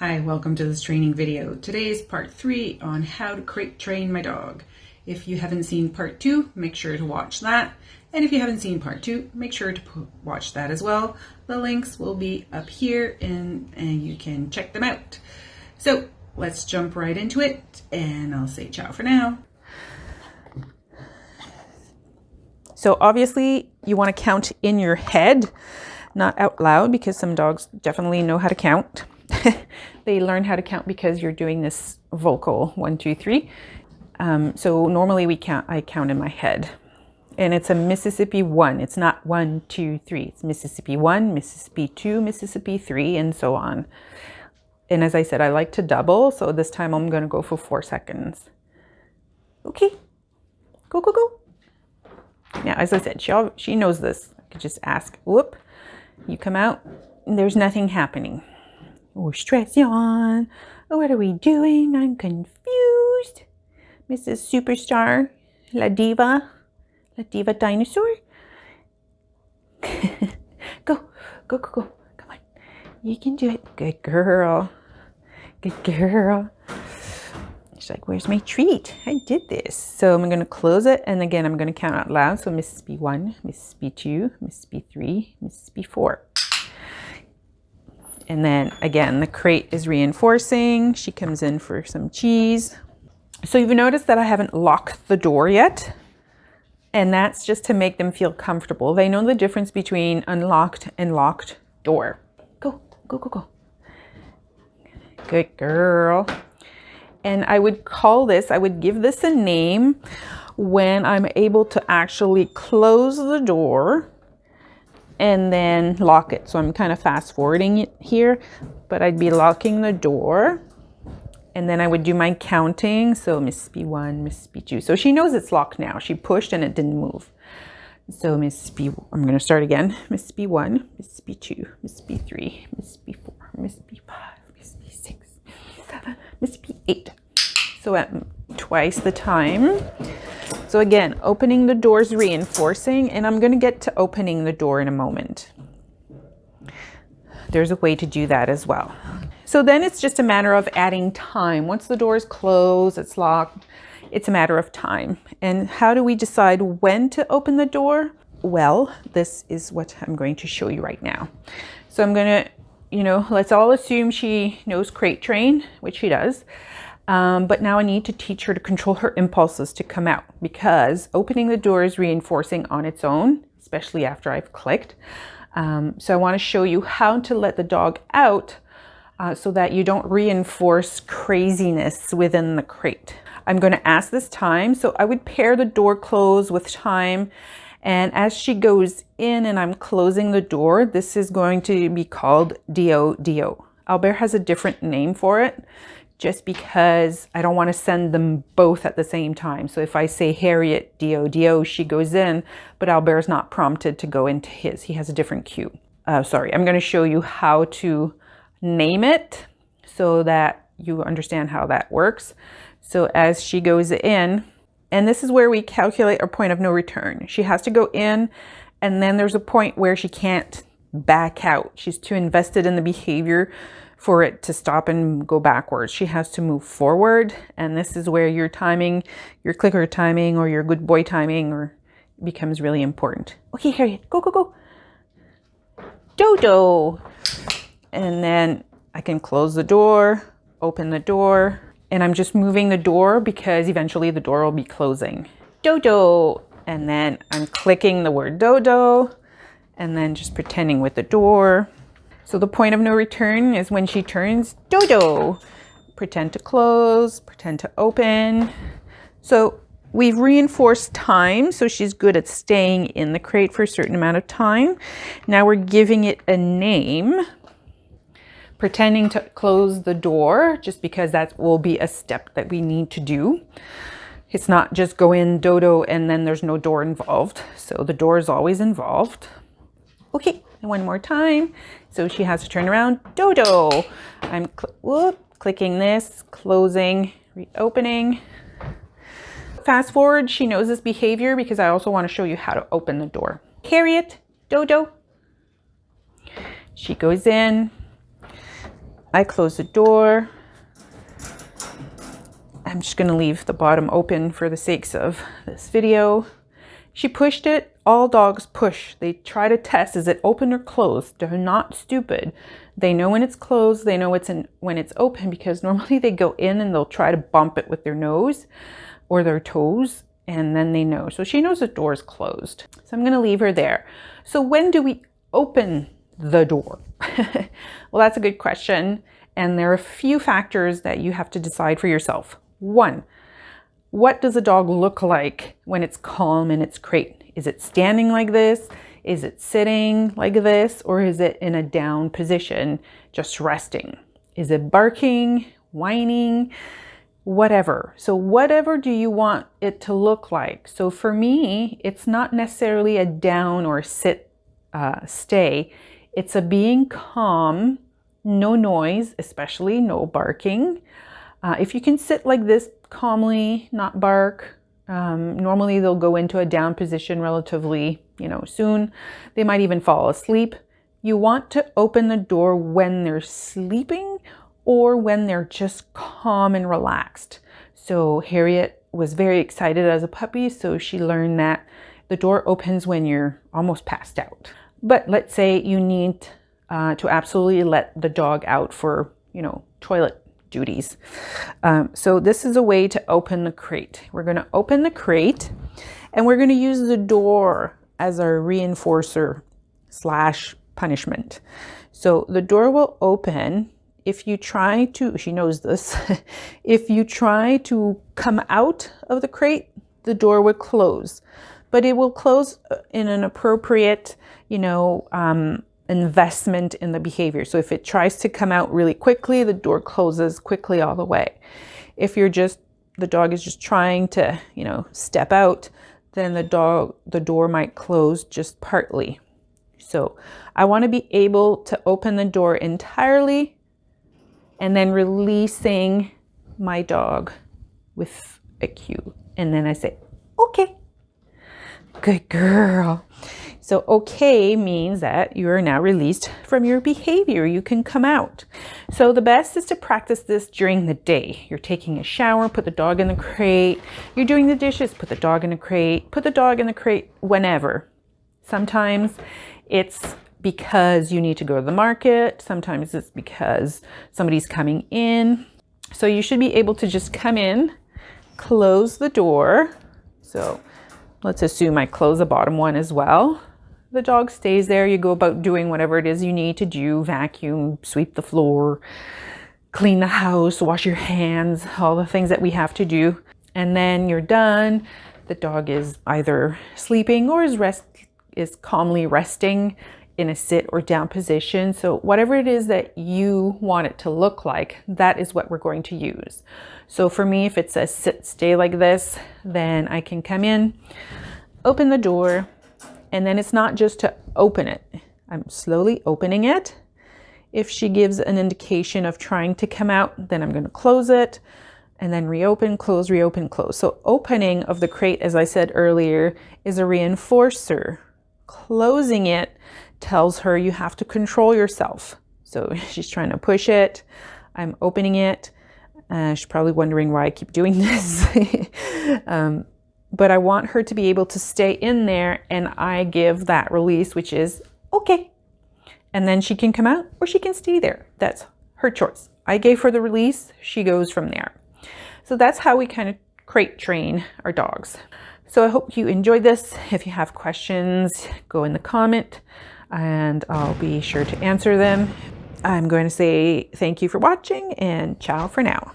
Hi, welcome to this training video. Today is part 3 on how to crate train my dog. If you haven't seen part 2, make sure to watch that. And if you haven't seen part 2, make sure to watch that as well. The links will be up here and you can check them out. So let's jump right into it and I'll say ciao for now. So obviously you want to count in your head, not out loud, because some dogs definitely know how to count. They learn how to count because you're doing this vocal 1, 2, 3. So normally I count in my head, and it's a Mississippi 1. It's not 1, 2, 3. It's Mississippi 1, Mississippi 2, Mississippi 3, and so on. And as I said, I like to double. So this time I'm going to go for 4 seconds. Okay, go, go, go. Now, as I said, she knows this. I could just ask, whoop, you come out, and there's nothing happening. Oh, stress yawn. Oh, what are we doing? I'm confused. Mrs. Superstar, La Diva Dinosaur. Go, go, go, go. Come on. You can do it. Good girl. Good girl. She's like, where's my treat? I did this. So I'm going to close it. And again, I'm going to count out loud. So Mississippi 1, Mississippi 2, Mississippi 3, Mississippi 4. And then again, the crate is reinforcing. She comes in for some cheese. So you've noticed that I haven't locked the door yet. And that's just to make them feel comfortable. They know the difference between unlocked and locked door. Go, go, go, go. Good girl. And I would give this a name when I'm able to actually close the door and then lock it. So I'm kind of fast forwarding it here, but I'd be locking the door and then I would do my counting. So Mississippi 1, Mississippi 2. So she knows it's locked now. She pushed and it didn't move. So Mississippi, I'm going to start again. Mississippi 1, Mississippi 2, Mississippi 3, Mississippi 4, Mississippi 5, Mississippi 6, Mississippi 7, Mississippi 8. So at twice the time. So again, opening the door is reinforcing, and I'm going to get to opening the door in a moment. There's a way to do that as well. So then it's just a matter of adding time. Once the door is closed, it's locked, it's a matter of time. And how do we decide when to open the door? Well, this is what I'm going to show you right now. So I'm going to, let's all assume she knows crate train, which she does. But now I need to teach her to control her impulses to come out, because opening the door is reinforcing on its own, especially after I've clicked. So I want to show you how to let the dog out so that you don't reinforce craziness within the crate. I'm going to ask this time. So I would pair the door close with time. And as she goes in and I'm closing the door, this is going to be called D-O-D-O. Albert has a different name for it, just because I don't want to send them both at the same time. So if I say Hariette, D-O-D-O, she goes in, but Albert's not prompted to go into his. He has a different cue. I'm going to show you how to name it so that you understand how that works. So as she goes in, and this is where we calculate our point of no return. She has to go in, and then there's a point where she can't back out. She's too invested in the behavior for it to stop and go backwards. She has to move forward, and this is where your timing, your clicker timing or your good boy timing becomes really important. Okay, Hariette, go, go, go. Dodo. And then I can close the door, open the door, and I'm just moving the door because eventually the door will be closing. Dodo. And then I'm clicking the word dodo and then just pretending with the door. So the point of no return is when she turns dodo. Pretend to close, pretend to open. So we've reinforced time, so she's good at staying in the crate for a certain amount of time. Now we're giving it a name. Pretending to close the door, just because that will be a step that we need to do. It's not just go in dodo and then there's no door involved. So the door is always involved. Okay, and one more time. So she has to turn around, dodo. I'm clicking this, closing, reopening. Fast forward, she knows this behavior because I also want to show you how to open the door. Hariette, dodo. She goes in. I close the door. I'm just going to leave the bottom open for the sakes of this video. She pushed it. All dogs push. They try to test, is it open or closed? They're not stupid. They know when it's closed. They know when it's open, because normally they go in and they'll try to bump it with their nose or their toes, and then they know. So she knows the door is closed. So I'm going to leave her there. So when do we open the door? Well, that's a good question. And there are a few factors that you have to decide for yourself. One, what does a dog look like when it's calm in its crate? Is it standing like this? Is it sitting like this? Or is it in a down position, just resting? Is it barking, whining, whatever? So whatever do you want it to look like? So for me, it's not necessarily a down or sit, stay. It's a being calm, no noise, especially no barking. If you can sit like this calmly, not bark, normally they'll go into a down position relatively, soon. They might even fall asleep. You want to open the door when they're sleeping or when they're just calm and relaxed. So Hariette was very excited as a puppy, so she learned that the door opens when you're almost passed out. But let's say you need to absolutely let the dog out for, toilet duties. So this is a way to open the crate. We're going to open the crate and we're going to use the door as our reinforcer / punishment. So the door will open. If you try to, she knows this, if you try to come out of the crate, the door would close, but it will close in an appropriate, investment in the behavior. So if it tries to come out really quickly, the door closes quickly all the way. If the dog is just trying to, step out, then the door might close just partly. So I want to be able to open the door entirely and then releasing my dog with a cue. And then I say, okay, good girl. So okay means that you are now released from your behavior. You can come out. So the best is to practice this during the day. You're taking a shower, put the dog in the crate. You're doing the dishes, put the dog in the crate. Put the dog in the crate whenever. Sometimes it's because you need to go to the market. Sometimes it's because somebody's coming in. So you should be able to just come in, close the door. So let's assume I close the bottom one as well. The dog stays there. You go about doing whatever it is you need to do, vacuum, sweep the floor, clean the house, wash your hands, all the things that we have to do. And then you're done. The dog is either sleeping or is calmly resting in a sit or down position. So whatever it is that you want it to look like, that is what we're going to use. So for me, if it's a sit stay like this, then I can come in, open the door, and then it's not just to open it. I'm slowly opening it. If she gives an indication of trying to come out, then I'm going to close it and then reopen, close, reopen, close. So opening of the crate, as I said earlier, is a reinforcer. Closing it tells her you have to control yourself. So she's trying to push it. I'm opening it. She's probably wondering why I keep doing this. But I want her to be able to stay in there, and I give that release, which is okay. And then she can come out or she can stay there. That's her choice. I gave her the release. She goes from there. So that's how we kind of crate train our dogs. So I hope you enjoyed this. If you have questions, go in the comment and I'll be sure to answer them. I'm going to say thank you for watching and ciao for now.